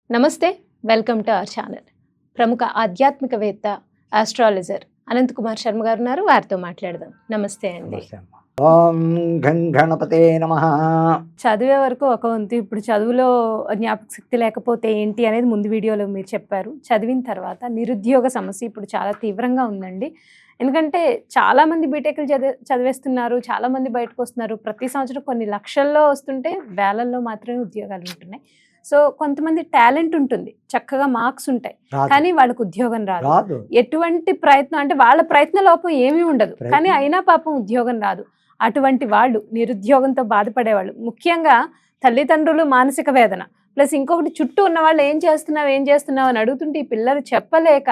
నమస్తే, welcome to our channel. ప్రముఖ ఆధ్యాత్మికవేత్త, ఆస్ట్రాలజర్ అనంత్ కుమార్ శర్మ గారు ఉన్నారు. వారితో మాట్లాడదాం. నమస్తే అండి. ఓం గం గణపతే నమః. చదివే వరకు ఒక వంతు, ఇప్పుడు చదువులో జ్ఞాపక శక్తి లేకపోతే ఏంటి అనేది ముందు వీడియోలో మీరు చెప్పారు. చదివిన తర్వాత నిరుద్యోగ సమస్య ఇప్పుడు చాలా తీవ్రంగా ఉందండి. ఎందుకంటే చాలామంది బీటెక్లు చదివేస్తున్నారు, చాలామంది బయటకు వస్తున్నారు. ప్రతి సంవత్సరం కొన్ని లక్షల్లో వస్తుంటే వేలల్లో మాత్రమే ఉద్యోగాలు ఉంటున్నాయి. సో కొంతమంది టాలెంట్ ఉంటుంది, చక్కగా మార్క్స్ ఉంటాయి, కానీ వాళ్ళకు ఉద్యోగం రాదు. ఎటువంటి ప్రయత్నం అంటే వాళ్ళ ప్రయత్న లోపం ఏమీ ఉండదు, కానీ అయినా పాపం ఉద్యోగం రాదు. అటువంటి వాళ్ళు నిరుద్యోగంతో బాధపడేవాళ్ళు, ముఖ్యంగా తల్లిదండ్రులు మానసిక వేదన, ప్లస్ ఇంకొకటి చుట్టూ ఉన్న వాళ్ళు ఏం చేస్తున్నావు అని అడుగుతుంటే ఈ పిల్లలు చెప్పలేక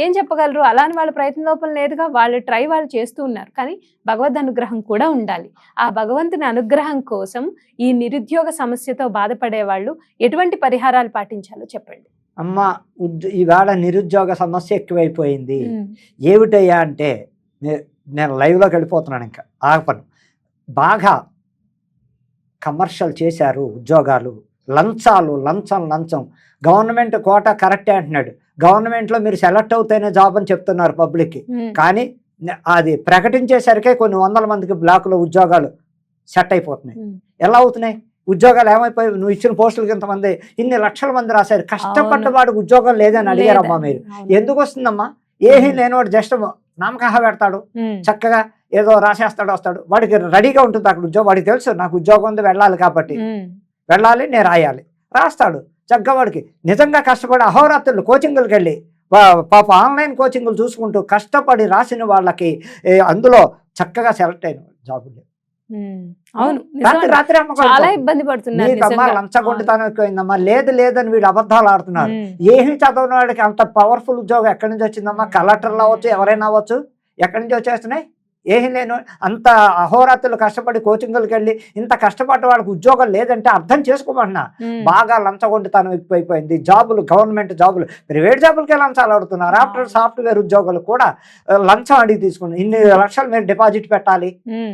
ఏం చెప్పగలరు. అలాని వాళ్ళ ప్రయత్న లోపం లేదుగా, వాళ్ళు వాళ్ళు చేస్తూ ఉన్నారు. కానీ భగవద్ అనుగ్రహం కూడా ఉండాలి. ఆ భగవంతుని అనుగ్రహం కోసం ఈ నిరుద్యోగ సమస్యతో బాధపడే వాళ్ళు ఎటువంటి పరిహారాలు పాటించాలో చెప్పండి. అమ్మ, ఇవాళ నిరుద్యోగ సమస్య ఎక్కువైపోయింది. ఏమిటయ్యా అంటే, నేను లైవ్లోకి వెళ్ళిపోతున్నాను, ఇంకా ఆపను. బాగా కమర్షియల్ చేశారు ఉద్యోగాలు, లంచం. గవర్నమెంట్ కోటా కరెక్టే అంటున్నాడు. గవర్నమెంట్లో మీరు సెలెక్ట్ అవుతేనే జాబ్ అని చెప్తున్నారు పబ్లిక్కి, కానీ అది ప్రకటించేసరికే కొన్ని వందల మందికి బ్లాకులో ఉద్యోగాలు సెట్ అయిపోతున్నాయి. ఎలా అవుతున్నాయి ఉద్యోగాలు? ఏమైపోయి నువ్వు ఇచ్చిన పోస్టులకి ఇంతమంది, ఇన్ని లక్షల మంది రాశారు, కష్టపడ్డ వాడికి ఉద్యోగం లేదని అడిగారమ్మా మీరు. ఎందుకు వస్తుందమ్మా? ఏమీ లేనివాడు జస్ట్ నామకాహ పెడతాడు, చక్కగా ఏదో రాసేస్తాడు, వస్తాడు, వాడికి రెడీగా ఉంటుంది అక్కడ ఉద్యోగం. వాడికి తెలుసు నాకు ఉద్యోగం ఉంది, వెళ్ళాలి, కాబట్టి వెళ్ళాలి, నేను రాయాలి, రాస్తాడు చక్కగా. వాడికి నిజంగా కష్టపడి అహోరాత్రులు కోచింగులకు వెళ్ళి పాప ఆన్లైన్ కోచింగులు చూసుకుంటూ కష్టపడి రాసిన వాళ్ళకి అందులో చక్కగా సెలెక్ట్ అయిన జాబులు రాత్రి లంచగొండితనం ఎక్కువైందమ్మా. లేదని వీడు అబద్ధాలు ఆడుతున్నారు. ఏమి చదవని వాడికి అంత పవర్ఫుల్ ఉద్యోగం ఎక్కడి నుంచి వచ్చిందమ్మా? కలెక్టర్లు అవ్వచ్చు, ఎవరైనా అవ్వచ్చు, ఎక్కడి నుంచి వచ్చేస్తున్నాయి? ఏమీ లేను అంత అహోరాత్రులు కష్టపడి కోచింగులకు వెళ్ళి ఇంత కష్టపడ్డ వాళ్ళకి ఉద్యోగం లేదంటే అర్థం చేసుకోమన్నా. బాగా లంచగొండితనం ఎక్కువైపోయింది. జాబులు, గవర్నమెంట్ జాబులు, ప్రైవేట్ జాబులకే లంచాలు అడుగుతున్నారు. ఆఫ్టర్ సాఫ్ట్వేర్ ఉద్యోగాలు కూడా లంచం అడిగి తీసుకున్నారు. ఇన్ని లక్షలు మీరు డిపాజిట్ పెట్టాలి,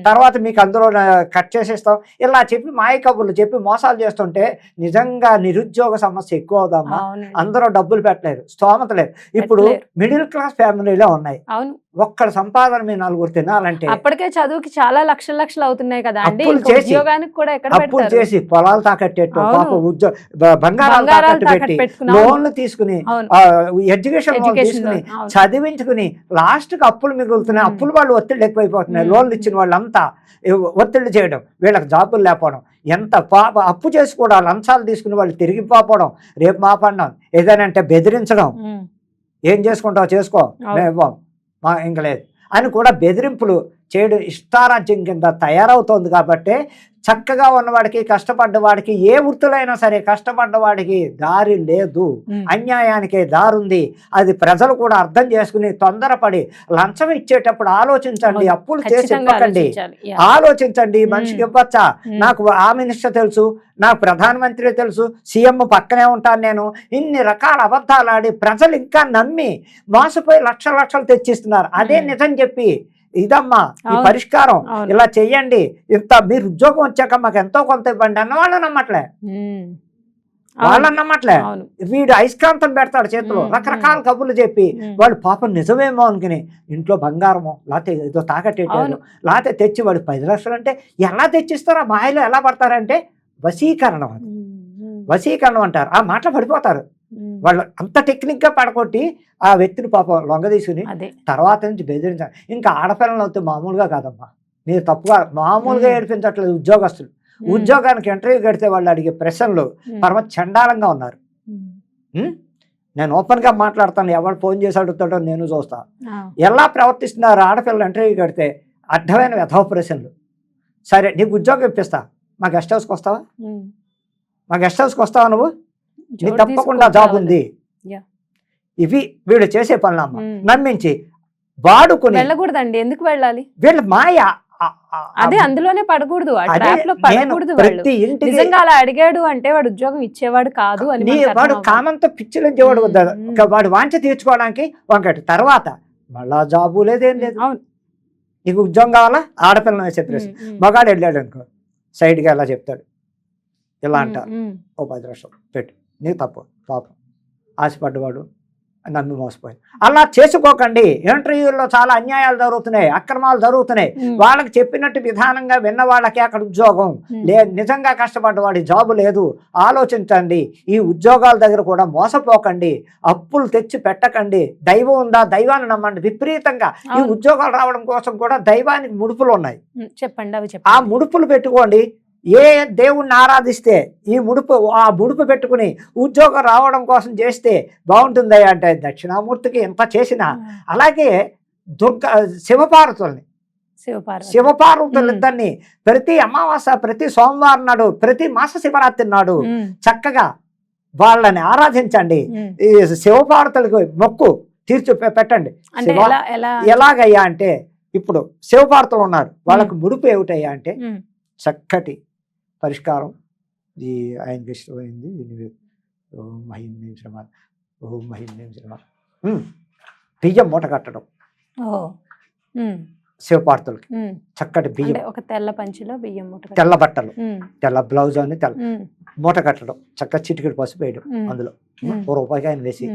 తర్వాత మీకు అందులో కట్ చేసేస్తాం, ఇలా చెప్పి మాయ కబుర్లు చెప్పి మోసాలు చేస్తుంటే నిజంగా నిరుద్యోగ సమస్య ఎక్కువ అవుదామా? అందరూ డబ్బులు పెట్టలేరు, స్తోమత లేదు. ఇప్పుడు మిడిల్ క్లాస్ ఫ్యామిలీలో ఉన్నాయి. ఒక్కడ సంపాదన మీ నలుగురు తినాలంటే అప్పటికే చదువుకి చాలా లక్షలు అవుతున్నాయి కదా అండి. అప్పులు చేసి పొలాలు తాకట్టేట్టు, బంగారాలు తాకట్టు పెట్టి లోన్లు తీసుకుని ఎడ్యుకేషన్ లోన్ తీసుకుని చదివించుకుని లాస్ట్ కి అప్పులు మిగులుతున్నాయి. అప్పులు వాళ్ళు ఒత్తిళ్ళు ఎక్కువైపోతున్నాయి. లోన్లు ఇచ్చిన వాళ్ళంతా ఒత్తిళ్ళు చేయడం, వీళ్ళకి జాబులు లేకపోవడం, ఎంత అప్పు చేసి కూడా లంచాలు తీసుకుని వాళ్ళు తిరిగి పోవడం, రేపు మాపడడం, ఏదైనా అంటే బెదిరించడం, ఏం చేసుకుంటావు చేసుకో, ఇంకా లేదు అని కూడా బెదిరింపులు చేయడం ఇష్టారాజ్యం కింద తయారవుతోంది. కాబట్టి చక్కగా ఉన్నవాడికి, కష్టపడ్డవాడికి, ఏ వృత్తులైనా సరే కష్టపడ్డవాడికి దారి లేదు, అన్యాయానికే దారుంది. అది ప్రజలు కూడా అర్థం చేసుకుని తొందరపడి లంచం ఇచ్చేటప్పుడు ఆలోచించండి, అప్పులు చేసి ఇవ్వకండి, ఆలోచించండి. మనిషికి ఇవ్వచ్చా? నాకు ఆ మినిస్టర్ తెలుసు, నాకు ప్రధానమంత్రి తెలుసు, సీఎం పక్కనే ఉంటాను నేను, ఇన్ని రకాల అబద్ధాలు ఆడి ప్రజలు ఇంకా నమ్మి మోసపోయి లక్షలు తెచ్చిస్తున్నారు. అదే నిజం చెప్పి, ఇదమ్మా ఈ పరిష్కారం, ఇలా చెయ్యండి, ఇంత మీరు ఉద్యోగం వచ్చాక మాకు ఎంతో కొంత ఇవ్వండి అన్న వాళ్ళని నమ్మట్లే. వీడు అయస్కాంతం పెడతాడు చేతిలో, రకరకాల కబుర్లు చెప్పి వాడు పాపం నిజమేమో అనుకుని ఇంట్లో బంగారమో లేకపోతే ఏదో తాకట్టేటాడు, లేకపోతే తెచ్చి వాడు 10 లక్షలు అంటే ఎలా తెచ్చిస్తారో, మాయలో ఎలా పడతారంటే వశీకరణం. అది వశీకరణం అంటారు. ఆ మాటలు పడిపోతారు వాళ్ళు. అంత టెక్నిక్ గా పడగొట్టి ఆ వ్యక్తిని పాపం లొంగ తీసుకుని తర్వాత నుంచి బెదిరించాలి. ఇంకా ఆడపిల్లలు అవుతే మామూలుగా కాదమ్మా, మీరు తప్పుగా మామూలుగా ఏడిపించట్లేదు. ఉద్యోగస్తులు ఉద్యోగానికి ఇంటర్వ్యూ కడితే వాళ్ళు అడిగే ప్రశ్నలు పరమ చండాలంగా ఉన్నారు. నేను ఓపెన్ గా మాట్లాడతాను, ఎవరు ఫోన్ చేసి అడుగుతాడో నేను చూస్తా. ఎలా ప్రవర్తిస్తున్నారు ఆడపిల్లలు ఇంటర్వ్యూ కడితే, అడ్డమైన వ్యధవ ప్రశ్నలు. సరే నీకు ఉద్యోగం ఇప్పిస్తా, మా గెస్ట్ హౌస్కి వస్తావా? మా గెస్ట్ హౌస్కి వస్తావా నువ్వు? నీకు తప్పకుండా జాబ్ ఉంది. ఇవి వీడు చేసే పనులమ్మ. నమ్మించి వాడుకుని వెళ్ళకూడదండి. ఎందుకు వెళ్ళాలి? వీళ్ళ మాయ అదే, అందులోనే పడకూడదు, ప్రతి ఇంటికి నిజంగా అలా అడిగాడు అంటే వాడు ఉద్యోగం ఇచ్చేవాడు కాదు అని. వాడు కామంతో పిచ్చిలించేవాడు, వాడు వాంఛ తీర్చుకోవడానికి వంకటి. తర్వాత మళ్ళా జాబు లేదేం లేదు. నీకు ఉద్యోగం కావాలా? ఆడపిల్లని వేసే ప్రశ్న. మగాడు వెళ్ళాడు అనుకో, సైడ్గా ఎలా చెప్తాడు, ఇలా అంటారు, ఓ 10 లక్షలు పెట్టు, నీకు తప్పు పాపం ఆశపడ్డవాడు నమ్మి మోసపోయి. అలా చేసుకోకండి. ఇంటర్వ్యూల్లో చాలా అన్యాయాలు జరుగుతున్నాయి, అక్రమాలు జరుగుతున్నాయి. వాళ్ళకి చెప్పినట్టు విధానంగా విన్న వాళ్ళకి అక్కడ ఉద్యోగం నిజంగా కష్టపడ్డవాడి జాబు లేదు. ఆలోచించండి. ఈ ఉద్యోగాల దగ్గర కూడా మోసపోకండి, అప్పులు తెచ్చి పెట్టకండి. దైవం ఉందా, దైవాన్ని నమ్మండి. విపరీతంగా ఈ ఉద్యోగాలు రావడం కోసం కూడా దైవానికి ముడుపులు ఉన్నాయి. చెప్పండి, అవి ఆ ముడుపులు పెట్టుకోండి. ఏ దేవుణ్ణి ఆరాధిస్తే ఆ ముడుపు పెట్టుకుని ఉద్యోగం రావడం కోసం చేస్తే బాగుంటుంది అంటే దక్షిణామూర్తికి ఎంత చేసినా. అలాగే శివపార్వతులిద్దరిని ప్రతి అమావాస్య, ప్రతి సోమవారం నాడు, ప్రతి మాస శివరాత్రి నాడు చక్కగా వాళ్ళని ఆరాధించండి. ఈ శివపార్వతులకు మొక్కు పెట్టండి. ఎలాగయ్యా అంటే ఇప్పుడు శివపార్వతులు ఉన్నారు, వాళ్ళకు ముడుపు ఏమిటయ్యా అంటే చక్కటి పరిష్కారం. ఈ ఆయనకి ఇష్టమైంది ఓం మహిం శ్రమ, ఓం మహిం శ్రమ. బియ్యం మూట కట్టడం శివపార్వతులకి. చక్కటి బియ్యం, ఒక తెల్ల పంచిలో బియ్యం మూట, తెల్ల బట్టలు, తెల్ల బ్లౌజ్ అని తెల్ల మూట కట్టడం, చక్కగా చిటికెడు పసుపు వేయడం, అందులో రూపాయికి ఆయన వేసి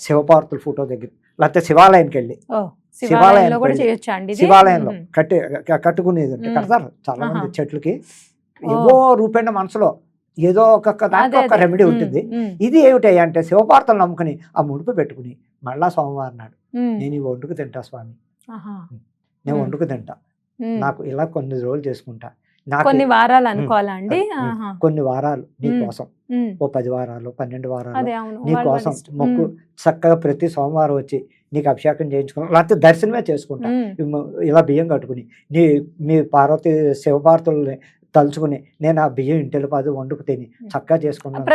శివపార్వతుల ఫోటో దగ్గర లేకపోతే శివాలయానికి వెళ్ళి శివాలయంలో కట్టుకునేది ఉంటే కడతారు చాలా మంది చెట్లకి. ఏవో రూపేణ మనసులో ఏదో ఒక రెమెడీ ఉంటుంది. ఇది ఏమిటయ్యా అంటే శివపార్వతులు నమ్ముకుని ఆ ముడుపు పెట్టుకుని మళ్ళా సోమవారం నాడు నేను ఈ వండుకు తింటా స్వామి, నేను వండుకు తింటా, నాకు ఇలా కొన్ని రోజులు చేసుకుంటా, కొన్ని వారాలు అనుకోవాలండి, కొన్ని వారాలు నీ కోసం, ఓ 10 వారాలు 12 వారాలు నీ కోసం మొక్కు. చక్కగా ప్రతి సోమవారం వచ్చి నీకు అభిషేకం చేయించుకున్నాం, లేకపోతే దర్శనమే చేసుకుంటా. ఇలా బియ్యం కట్టుకుని మీ పార్వతి శివపార్వతుల్ని తలుచుకుని నేను ఆ బియ్యం ఇంటిలో పాదు వండుకు తిని చక్కగా చేసుకున్నాను.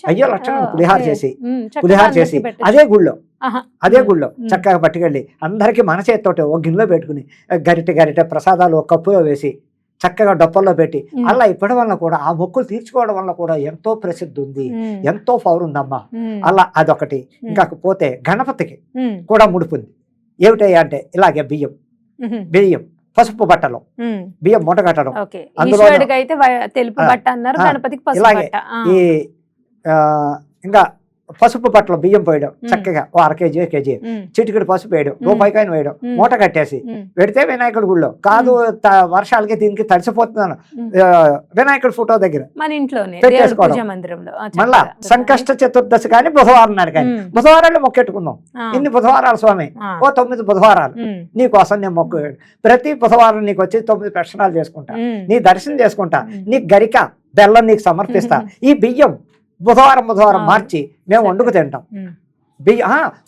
అయ్యో లక్షణం పులిహార చేసి అదే గుళ్ళో చక్కగా పట్టుకెళ్ళి అందరికీ మన చేతితోటి ఒక గిన్నెలో పెట్టుకుని గరిటె ప్రసాదాలు ఒక కప్పులో వేసి చక్కగా డొప్పల్లో పెట్టి అలా ఇప్పటి వల్ల కూడా ఆ మొక్కులు తీర్చుకోవడం వల్ల కూడా ఎంతో ప్రసిద్ధి ఉంది, ఎంతో పవర్ ఉందమ్మా. అలా అదొకటి. ఇంకాకపోతే గణపతికి కూడా ముడుపుంది. ఏమిటయ్యా అంటే ఇలాగే బియ్యం పసుపు బట్టలు, బియ్యం మూట కట్టడం, అందులో ఇలాగే ఈ ఇంకా పసుపు బట్టలు బియ్యం పోయడం, చక్కగా 1/2 కేజీ కేజీ చిటికెడు పసుపు వేయడం, రూపాయికాయను వేయడం, మూట కట్టేసి పెడితే వినాయకుడి గుళ్ళో కాదు, వర్షాలకి దీనికి తడిసిపోతున్నాను వినాయకుడి ఫోటో దగ్గర పెట్టేసుకోవడం. మళ్ళా సంకష్ట చతుర్దశి కానీ బుధవారం నాడు కానీ, బుధవారాలు మొక్కెట్టుకుందాం. ఇన్ని బుధవారాలు స్వామి, ఓ 9 బుధవారాలు నీకోసం నేను మొక్కు. ప్రతి బుధవారం నీకు వచ్చి 9 ప్రశ్నలు చేసుకుంటా, నీ దర్శనం చేసుకుంటా, నీ గరిక బెల్లం నీకు సమర్పిస్తా. ఈ బియ్యం బుధవారం మార్చి మేము వండుకు తింటాం.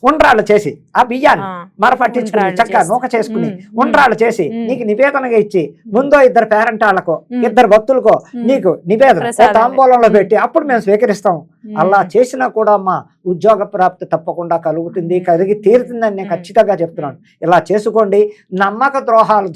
ఉండ్రాళ్ళు చేసి ఆ బియ్యాన్ని మరపట్టించుకుని చక్కగా నూక చేసుకుని ఉండ్రాళ్ళు చేసి నీకు నివేదనగా ఇచ్చి ముందో 2 పేరెంటాళ్ళకో 2 భక్తులకో నీకు నివేదన తాంబూలంలో పెట్టి అప్పుడు మేము స్వీకరిస్తాం. అలా చేసినా కూడా అమ్మా ఉద్యోగ ప్రాప్తి తప్పకుండా కలిగి తీరుతుందని నేను ఖచ్చితంగా చెప్తున్నాను. ఇలా చేసుకోండి. నమ్మక ద్రోహాలు